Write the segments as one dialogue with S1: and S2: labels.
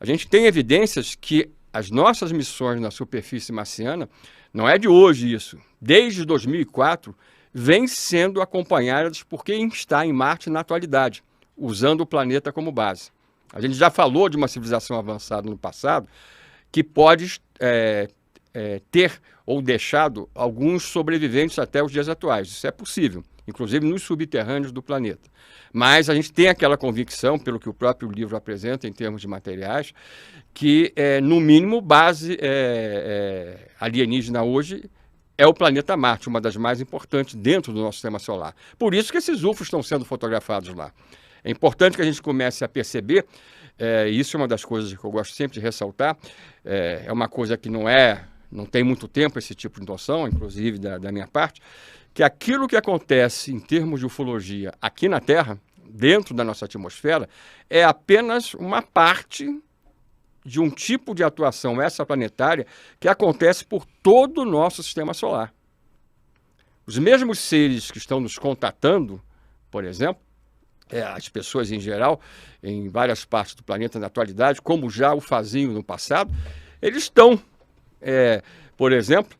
S1: A gente tem evidências que as nossas missões na superfície marciana, não é de hoje isso, desde 2004, vêm sendo acompanhadas por quem está em Marte na atualidade, usando o planeta como base. A gente já falou de uma civilização avançada no passado que pode ter ou deixado alguns sobreviventes até os dias atuais. Isso é possível, inclusive nos subterrâneos do planeta. Mas a gente tem aquela convicção, pelo que o próprio livro apresenta em termos de materiais, que, no mínimo, base alienígena hoje é o planeta Marte, uma das mais importantes dentro do nosso sistema solar. Por isso que esses UFOs estão sendo fotografados lá. É importante que a gente comece a perceber, isso é uma das coisas que eu gosto sempre de ressaltar, é uma coisa que não tem muito tempo esse tipo de noção, inclusive da minha parte, que aquilo que acontece em termos de ufologia aqui na Terra, dentro da nossa atmosfera, é apenas uma parte de um tipo de atuação extraplanetária que acontece por todo o nosso sistema solar. Os mesmos seres que estão nos contatando, por exemplo, as pessoas em geral, em várias partes do planeta na atualidade, como já o faziam no passado, eles estão, por exemplo,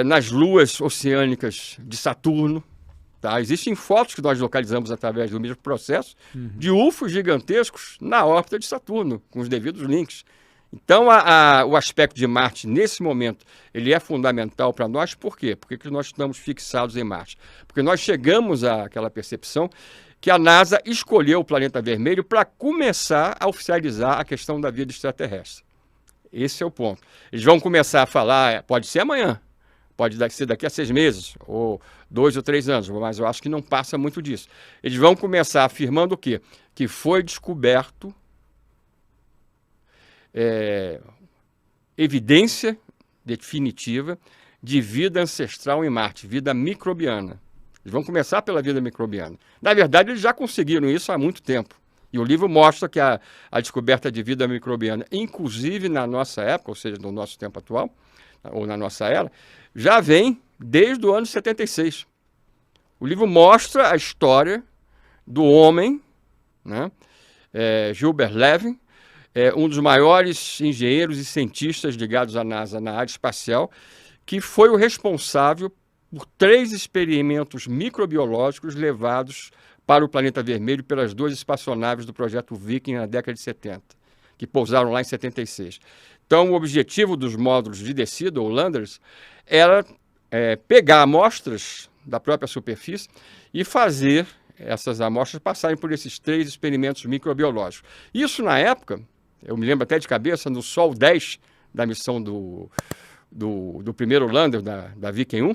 S1: nas luas oceânicas de Saturno. Tá? Existem fotos que nós localizamos através do mesmo processo de UFOs gigantescos na órbita de Saturno, com os devidos links. Então, o aspecto de Marte, nesse momento, ele é fundamental para nós. Por quê? Porque nós estamos fixados em Marte. Porque nós chegamos àquela percepção que a NASA escolheu o planeta vermelho para começar a oficializar a questão da vida extraterrestre. Esse é o ponto. Eles vão começar a falar, pode ser amanhã, pode ser daqui a 6 meses, ou 2 ou 3 anos, mas eu acho que não passa muito disso. Eles vão começar afirmando o quê? Que foi descoberto evidência definitiva de vida ancestral em Marte, vida microbiana. Eles vão começar pela vida microbiana. Na verdade, eles já conseguiram isso há muito tempo. E o livro mostra que a descoberta de vida microbiana, inclusive na nossa época, ou seja, no nosso tempo atual, ou na nossa era, já vem desde o ano 76. O livro mostra a história do homem, né, Gilbert Levin, um dos maiores engenheiros e cientistas ligados à NASA na área espacial, que foi o responsável por 3 experimentos microbiológicos levados para o planeta vermelho pelas 2 espaçonaves do projeto Viking na década de 70, que pousaram lá em 76. Então, o objetivo dos módulos de descida, ou landers, era pegar amostras da própria superfície e fazer essas amostras passarem por esses 3 experimentos microbiológicos. Isso, na época, eu me lembro até de cabeça, no Sol 10, da missão do primeiro lander da Viking 1,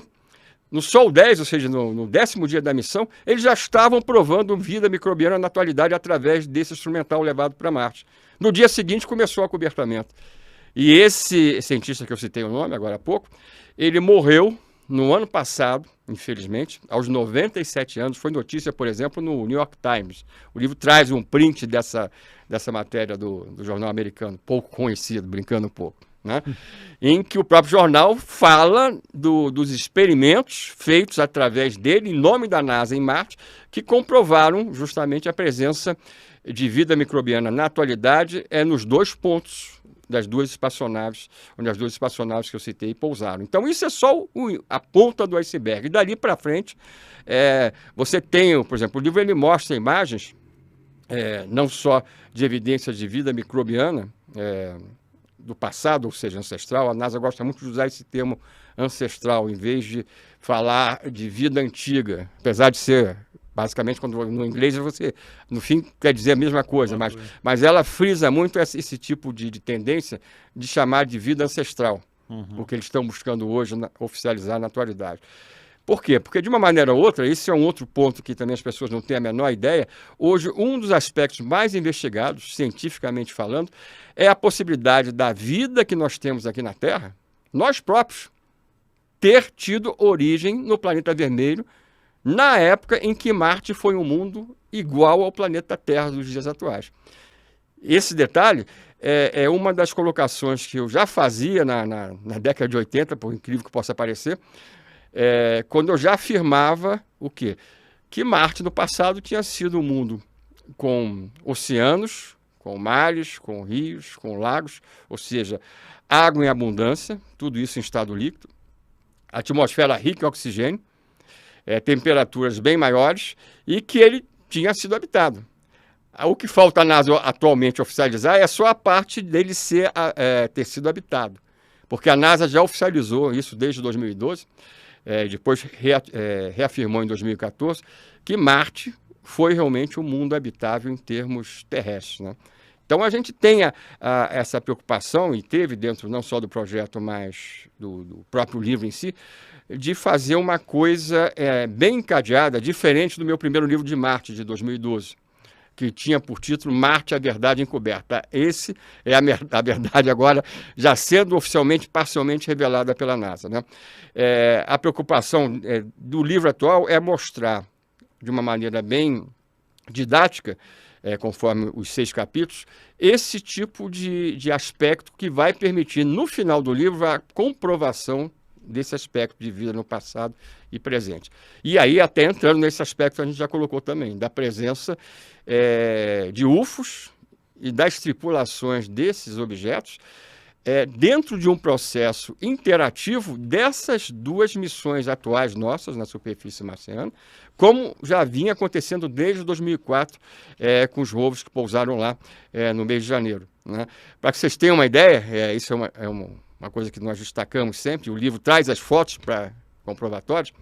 S1: no Sol 10, ou seja, no 10º dia da missão, eles já estavam provando vida microbiana na atualidade através desse instrumental levado para Marte. No dia seguinte começou o acobertamento. E esse cientista que eu citei o nome agora há pouco, ele morreu no ano passado, infelizmente, aos 97 anos. Foi notícia, por exemplo, no New York Times. O livro traz um print dessa matéria do jornal americano, pouco conhecido, brincando um pouco, né? Em que o próprio jornal fala dos experimentos feitos através dele, em nome da NASA em Marte, que comprovaram justamente a presença de vida microbiana na atualidade nos 2 pontos das 2 espaçonaves, onde as 2 espaçonaves que eu citei pousaram. Então, isso é só a ponta do iceberg. E dali para frente, você tem, por exemplo, o livro ele mostra imagens, não só de evidências de vida microbiana, do passado, ou seja, ancestral. A NASA gosta muito de usar esse termo ancestral, em vez de falar de vida antiga, apesar de ser, basicamente, quando no inglês você, no fim, quer dizer a mesma coisa, mas ela frisa muito esse tipo de tendência de chamar de vida ancestral, o que eles estão buscando hoje oficializar na atualidade. Por quê? Porque, de uma maneira ou outra, esse é um outro ponto que também as pessoas não têm a menor ideia, hoje um dos aspectos mais investigados, cientificamente falando, é a possibilidade da vida que nós temos aqui na Terra, nós próprios, ter tido origem no planeta vermelho, na época em que Marte foi um mundo igual ao planeta Terra dos dias atuais. Esse detalhe é uma das colocações que eu já fazia na década de 80, por incrível que possa parecer, quando eu já afirmava o quê? Que Marte, no passado, tinha sido um mundo com oceanos, com mares, com rios, com lagos, ou seja, água em abundância, tudo isso em estado líquido, atmosfera rica em oxigênio, temperaturas bem maiores e que ele tinha sido habitado. O que falta a NASA atualmente oficializar é só a parte dele ter sido habitado, porque a NASA já oficializou isso desde 2012, depois reafirmou em 2014 que Marte foi realmente um mundo habitável em termos terrestres, né? Então a gente tem essa preocupação, e teve dentro não só do projeto, mas do próprio livro em si, de fazer uma coisa bem encadeada, diferente do meu primeiro livro de Marte, de 2012, que tinha por título Marte, a Verdade Encoberta. Esse é a verdade agora já sendo oficialmente, parcialmente revelada pela NASA, né? A preocupação do livro atual é mostrar, de uma maneira bem didática, conforme os 6 capítulos, esse tipo de aspecto que vai permitir, no final do livro, a comprovação desse aspecto de vida no passado e presente. E aí, até entrando nesse aspecto, a gente já colocou também, da presença de UFOs e das tripulações desses objetos dentro de um processo interativo dessas 2 missões atuais nossas na superfície marciana, como já vinha acontecendo desde 2004 com os rovers que pousaram lá no mês de janeiro, né? Para que vocês tenham uma ideia, isso é uma coisa que nós destacamos sempre, o livro traz as fotos para comprovatórios.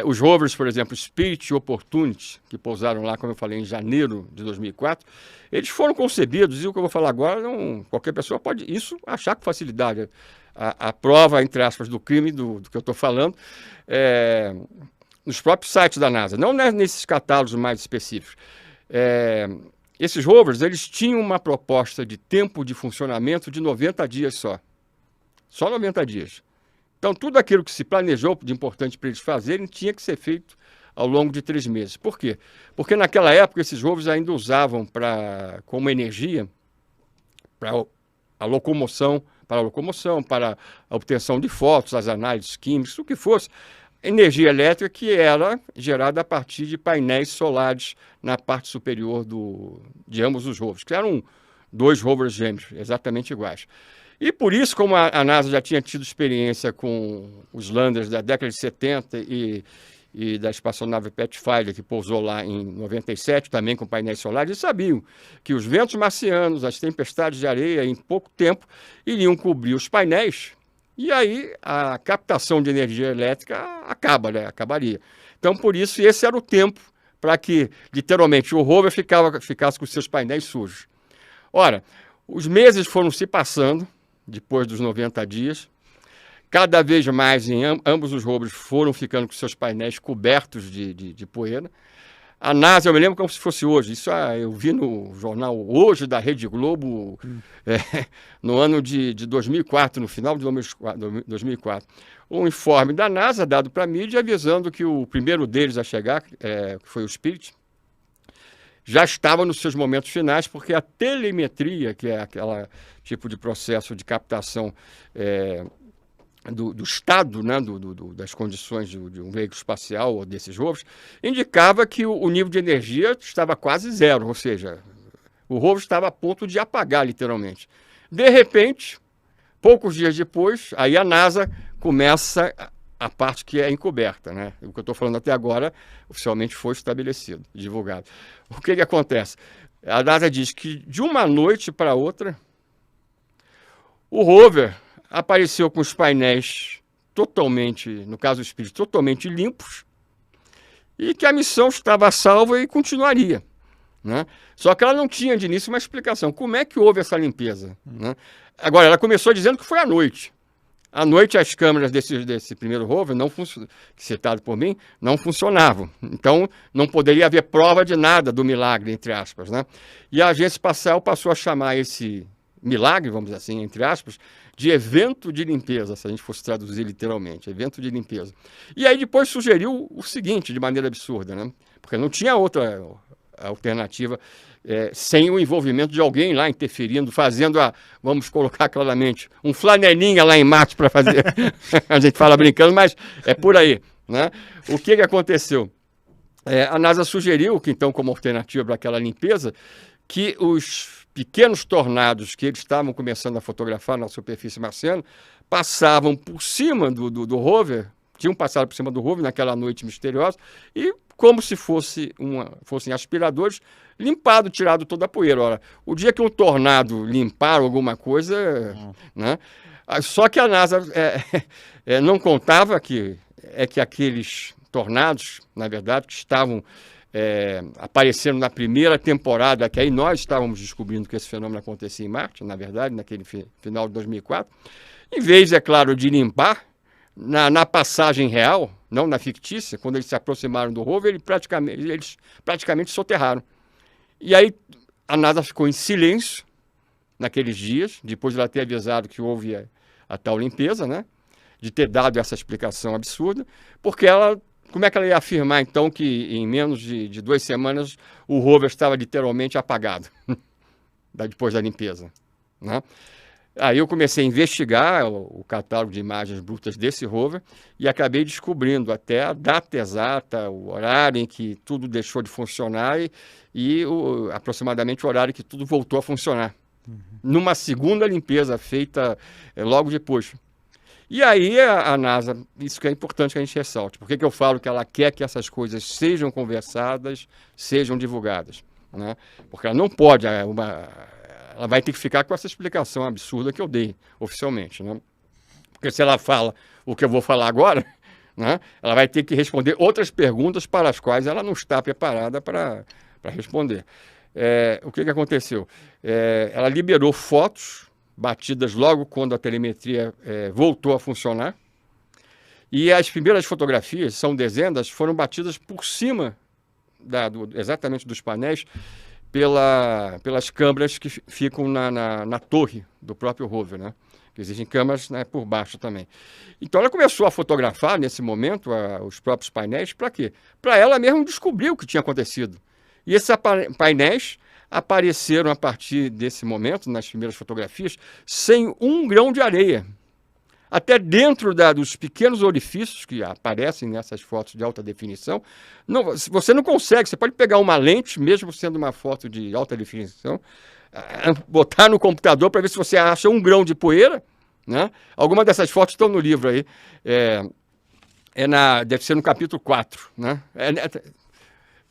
S1: Os rovers, por exemplo, Spirit e Opportunity, que pousaram lá, como eu falei, em janeiro de 2004, eles foram concebidos, e o que eu vou falar agora, qualquer pessoa pode achar com facilidade. A prova, entre aspas, do crime do que eu estou falando, nos próprios sites da NASA, não nesses catálogos mais específicos. Esses rovers, eles tinham uma proposta de tempo de funcionamento de 90 dias só. Só 90 dias. Então, tudo aquilo que se planejou de importante para eles fazerem tinha que ser feito ao longo de 3 meses. Por quê? Porque naquela época esses rovers ainda usavam como energia para a locomoção, para a obtenção de fotos, as análises químicas, o que fosse, energia elétrica que era gerada a partir de painéis solares na parte superior de ambos os rovers, que eram 2 rovers gêmeos, exatamente iguais. E por isso, como a NASA já tinha tido experiência com os landers da década de 70 e da espaçonave Pathfinder, que pousou lá em 97, também com painéis solares, eles sabiam que os ventos marcianos, as tempestades de areia, em pouco tempo, iriam cobrir os painéis, e aí a captação de energia elétrica acabaria. Então, por isso, esse era o tempo para que, literalmente, o rover ficasse com seus painéis sujos. Ora, os meses foram se passando, depois dos 90 dias, cada vez mais ambos os rovers foram ficando com seus painéis cobertos de poeira. A NASA, eu me lembro como se fosse hoje, isso eu vi no jornal Hoje, da Rede Globo, no ano de 2004, no final de 2004, um informe da NASA dado para a mídia avisando que o primeiro deles a chegar, que foi o Spirit, já estava nos seus momentos finais, porque a telemetria, que é aquele tipo de processo de captação do estado, né, das condições de um veículo espacial ou desses rovers, indicava que o nível de energia estava quase zero, ou seja, o rover estava a ponto de apagar, literalmente. De repente, poucos dias depois, aí a NASA começa a parte que é encoberta, né? O que eu estou falando até agora, oficialmente foi estabelecido, divulgado. O que acontece? A NASA diz que de uma noite para outra, o rover apareceu com os painéis totalmente, no caso do Spirit, totalmente limpos, e que a missão estava salva e continuaria, né? Só que ela não tinha de início uma explicação. Como é que houve essa limpeza, né? Agora, ela começou dizendo que foi à noite. À noite, as câmeras desse primeiro rover, citado por mim, não funcionavam. Então, não poderia haver prova de nada do milagre, entre aspas, né? E a agência espacial passou a chamar esse milagre, vamos dizer assim, entre aspas, de evento de limpeza, se a gente fosse traduzir literalmente, evento de limpeza. E aí depois sugeriu o seguinte, de maneira absurda, né? Porque não tinha outra alternativa sem o envolvimento de alguém lá interferindo, fazendo vamos colocar claramente, um flanelinha lá em Marte para fazer. A gente fala brincando, mas é por aí, né? O que aconteceu? A NASA sugeriu que, então, como alternativa para aquela limpeza, que os pequenos tornados que eles estavam começando a fotografar na superfície marciana passavam por cima do rover, tinham passado por cima do rover naquela noite misteriosa, e como se fossem aspiradores, limpado, tirado toda a poeira. Ora, o dia que um tornado limpar alguma coisa, né? Só que a NASA não contava que aqueles tornados, na verdade, que estavam aparecendo na primeira temporada, que aí nós estávamos descobrindo que esse fenômeno acontecia em Marte, na verdade, naquele final de 2004, em vez, é claro, de limpar, na passagem real, não na fictícia, quando eles se aproximaram do rover, eles praticamente soterraram. E aí a NASA ficou em silêncio naqueles dias, depois de ela ter avisado que houve a tal limpeza, né? De ter dado essa explicação absurda, porque como é que ela ia afirmar, então, que em menos de 2 semanas o rover estava literalmente apagado, depois da limpeza, né? Aí eu comecei a investigar o catálogo de imagens brutas desse rover e acabei descobrindo até a data exata, o horário em que tudo deixou de funcionar e aproximadamente o horário que tudo voltou a funcionar. Numa segunda limpeza feita logo depois. E aí a NASA, isso que é importante que a gente ressalte. Por que eu falo que ela quer que essas coisas sejam conversadas, sejam divulgadas, né? Porque ela não pode, ela vai ter que ficar com essa explicação absurda que eu dei oficialmente, né? Porque se ela fala o que eu vou falar agora, né, ela vai ter que responder outras perguntas para as quais ela não está preparada para responder. O que aconteceu? Ela liberou fotos batidas logo quando a telemetria voltou a funcionar, e as primeiras fotografias, são dezenas, foram batidas por cima exatamente dos painéis, pelas câmeras que ficam na torre do próprio rover, né? Existem câmeras, né, por baixo também. Então ela começou a fotografar nesse momento os próprios painéis. Para quê? Para ela mesmo descobrir o que tinha acontecido. E esses painéis apareceram a partir desse momento, nas primeiras fotografias, sem um grão de areia. Até dentro dos pequenos orifícios que aparecem nessas fotos de alta definição, você não consegue. Você pode pegar uma lente, mesmo sendo uma foto de alta definição, botar no computador para ver se você acha um grão de poeira, né? Algumas dessas fotos estão no livro aí. Deve ser no capítulo 4. Né?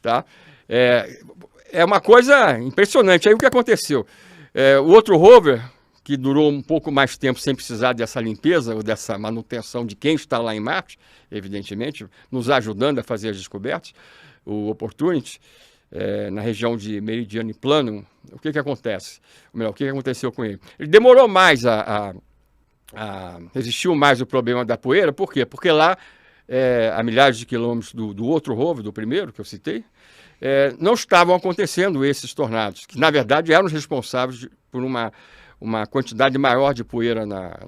S1: Tá? É uma coisa impressionante. Aí o que aconteceu? O outro rover, que durou um pouco mais tempo sem precisar dessa limpeza ou dessa manutenção de quem está lá em Marte, evidentemente, nos ajudando a fazer as descobertas, o Opportunity, na região de Meridiano e Planum. O que acontece? Ou melhor, o que aconteceu com ele? Ele demorou mais resistiu mais o problema da poeira. Por quê? Porque lá, a milhares de quilômetros do outro rover, do primeiro que eu citei, não estavam acontecendo esses tornados, que na verdade eram os responsáveis por uma quantidade maior de poeira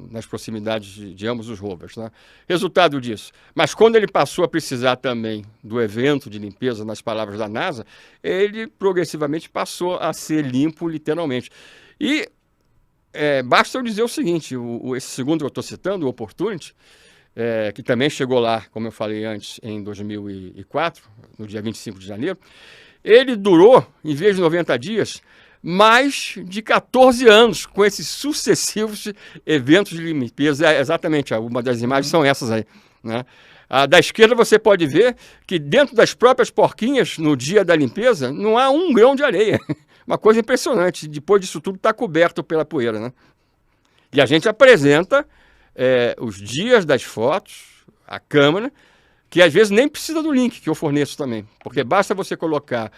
S1: nas proximidades de ambos os rovers, né? Resultado disso. Mas quando ele passou a precisar também do evento de limpeza, nas palavras da NASA, ele progressivamente passou a ser limpo literalmente. E basta eu dizer o seguinte, esse segundo que eu estou citando, o Opportunity, que também chegou lá, como eu falei antes, em 2004, no dia 25 de janeiro, ele durou, em vez de 90 dias, mais de 14 anos com esses sucessivos eventos de limpeza. Exatamente, uma das imagens são essas aí, né? Da esquerda você pode ver que dentro das próprias porquinhas, no dia da limpeza, não há um grão de areia. Uma coisa impressionante. Depois disso tudo está coberto pela poeira, né? E a gente apresenta os dias das fotos, a câmera, que às vezes nem precisa do link que eu forneço também, porque basta você colocar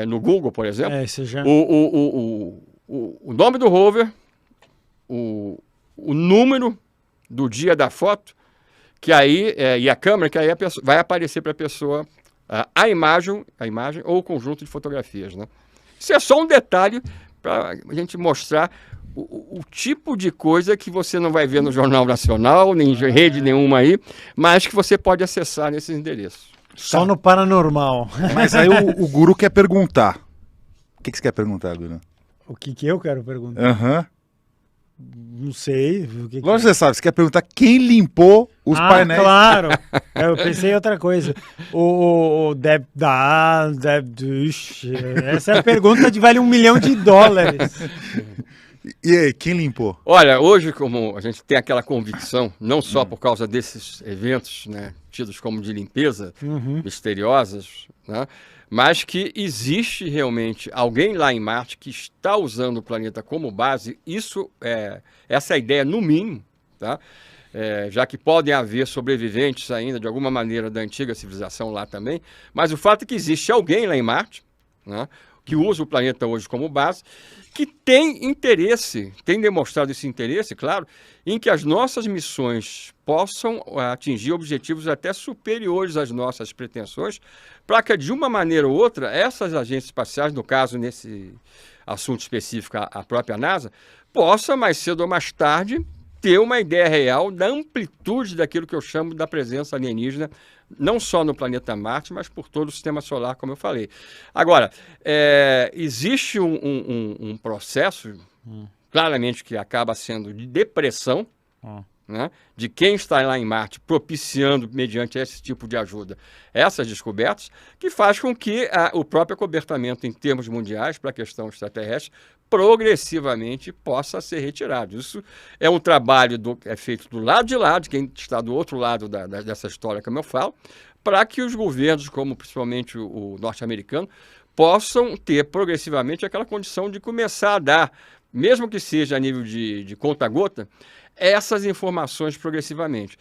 S1: no Google, por exemplo, o nome do rover, o número do dia da foto, que aí, e a câmera, que aí vai aparecer para a pessoa a imagem ou o conjunto de fotografias, né? Isso é só um detalhe para a gente mostrar o tipo de coisa que você não vai ver no Jornal Nacional, nem em rede nenhuma aí, mas que você pode acessar nesses endereços.
S2: Só no Paranormal.
S3: Mas aí o Guru quer perguntar. O que você quer perguntar, Guru?
S2: O que eu quero perguntar?
S3: Aham.
S2: Não sei.
S3: Lógico que você sabe, você quer perguntar quem limpou os painéis.
S2: Claro. Eu pensei em outra coisa. Essa é a pergunta de vale $1 milhão.
S3: E aí, quem limpou?
S1: Olha, hoje, como a gente tem aquela convicção, não só por causa desses eventos, né, tidos como de limpeza, misteriosos, né, mas que existe realmente alguém lá em Marte que está usando o planeta como base. Essa é a ideia, no mínimo, tá? Já que podem haver sobreviventes ainda, de alguma maneira, da antiga civilização lá também, mas o fato é que existe alguém lá em Marte, né, que usa o planeta hoje como base, que tem interesse, tem demonstrado esse interesse, claro, em que as nossas missões possam atingir objetivos até superiores às nossas pretensões, para que, de uma maneira ou outra, essas agências espaciais, no caso, nesse assunto específico, a própria NASA, possa, mais cedo ou mais tarde, ter uma ideia real da amplitude daquilo que eu chamo da presença alienígena, não só no planeta Marte, mas por todo o sistema solar, como eu falei. Agora, existe um processo, claramente, que acaba sendo de depressão, né, de quem está lá em Marte propiciando, mediante esse tipo de ajuda, essas descobertas, que faz com que o próprio acobertamento em termos mundiais para a questão extraterrestre progressivamente possa ser retirado. Isso é um trabalho feito do lado de lá, de quem está do outro lado dessa história, como eu falo, para que os governos, como principalmente o norte-americano, possam ter progressivamente aquela condição de começar a dar, mesmo que seja a nível de conta-gota, essas informações progressivamente.